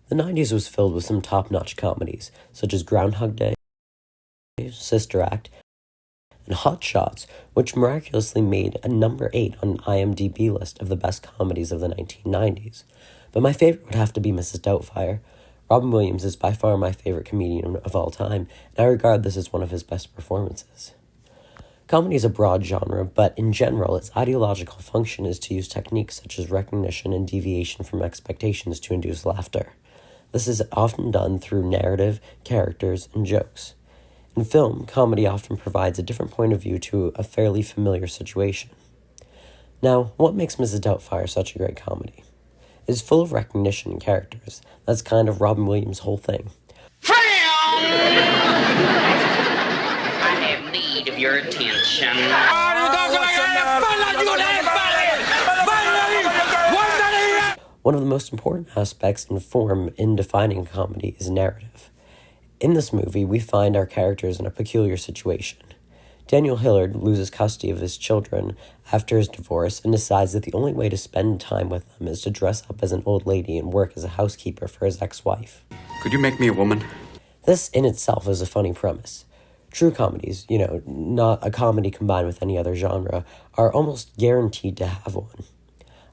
The 90s was filled with some top-notch comedies, such as Groundhog Day, Sister Act, and Hot Shots, which miraculously made a number 8 on IMDb list of the best comedies of the 1990s. But my favorite would have to be Mrs. Doubtfire. Robin Williams is by far my favorite comedian of all time, and I regard this as one of his best performances. Comedy is a broad genre, but in general, its ideological function is to use techniques such as recognition and deviation from expectations to induce laughter. This is often done through narrative, characters, and jokes. In film, comedy often provides a different point of view to a fairly familiar situation. Now, what makes Mrs. Doubtfire such a great comedy? It is full of recognition and characters. That's kind of Robin Williams' whole thing. I have need of your attention. One of the most important aspects in form in defining comedy is narrative. In this movie, we find our characters in a peculiar situation. Daniel Hillard loses custody of his children after his divorce and decides that the only way to spend time with them is to dress up as an old lady and work as a housekeeper for his ex-wife. Could you make me a woman? This in itself is a funny premise. True comedies, not a comedy combined with any other genre, are almost guaranteed to have one.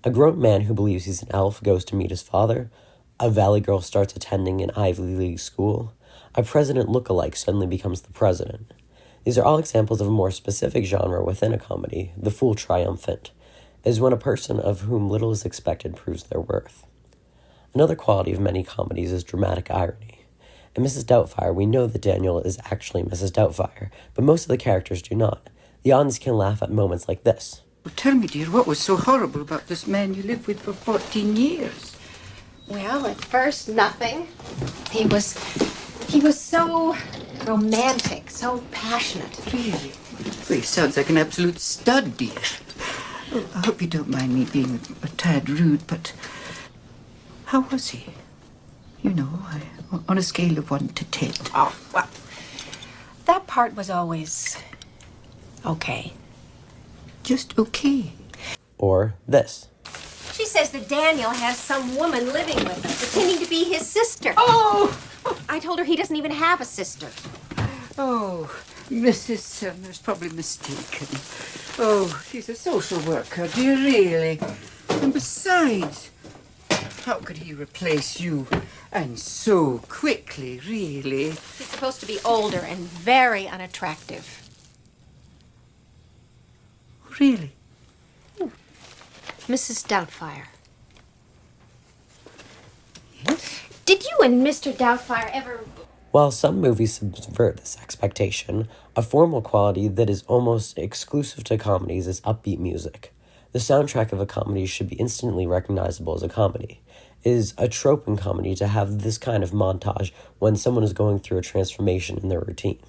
A grown man who believes he's an elf goes to meet his father, a valley girl starts attending an Ivy League school, a president look-alike suddenly becomes the president. These are all examples of a more specific genre within a comedy, the fool triumphant, is when a person of whom little is expected proves their worth. Another quality of many comedies is dramatic irony. In Mrs. Doubtfire, we know that Daniel is actually Mrs. Doubtfire, but most of the characters do not. The audience can laugh at moments like this. Well, tell me, dear, what was so horrible about this man you lived with for 14 years? Well, at first, nothing. He was so romantic, so passionate. Really? Well, he sounds like an absolute stud, dear. Oh, I hope you don't mind me being a tad rude, but how was he? On a scale of 1 to 10. Oh, well, that part was always okay. Just okay. Or this. She says that Daniel has some woman living with him, pretending to be his sister. Oh! I told her he doesn't even have a sister. Oh, Mrs. Sumner's probably mistaken. Oh, she's a social worker, dear, really. And besides, how could he replace you? And so quickly, really. He's supposed to be older and very unattractive. Really? Mrs. Doubtfire. Yes? Did you and Mr. Doubtfire ever... While some movies subvert this expectation, a formal quality that is almost exclusive to comedies is upbeat music. The soundtrack of a comedy should be instantly recognizable as a comedy. It is a trope in comedy to have this kind of montage when someone is going through a transformation in their routine.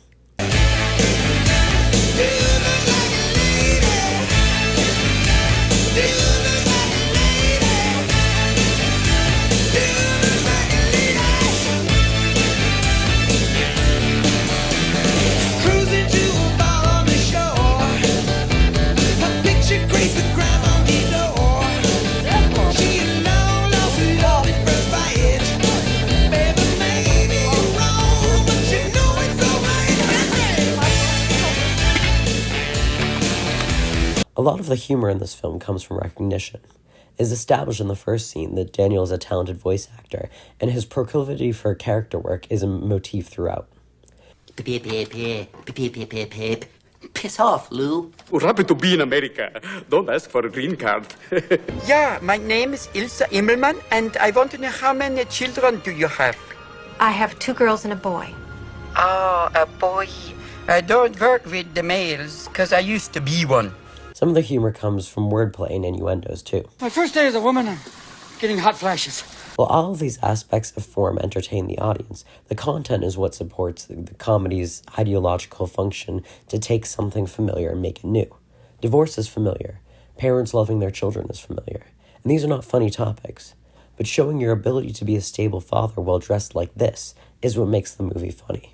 A lot of the humor in this film comes from recognition. It is established in the first scene that Daniel is a talented voice actor, and his proclivity for character work is a motif throughout. Piss off, Lou. We're happy to be in America. Don't ask for a green card. Yeah, my name is Ilse Immelmann, and I want to know how many children do you have? I have 2 girls and a boy. Oh, a boy. I don't work with the males, because I used to be one. Some of the humor comes from wordplay and innuendos, too. My first day as a woman, I'm getting hot flashes. While all of these aspects of form entertain the audience, the content is what supports the comedy's ideological function to take something familiar and make it new. Divorce is familiar. Parents loving their children is familiar. And these are not funny topics. But showing your ability to be a stable father while dressed like this is what makes the movie funny.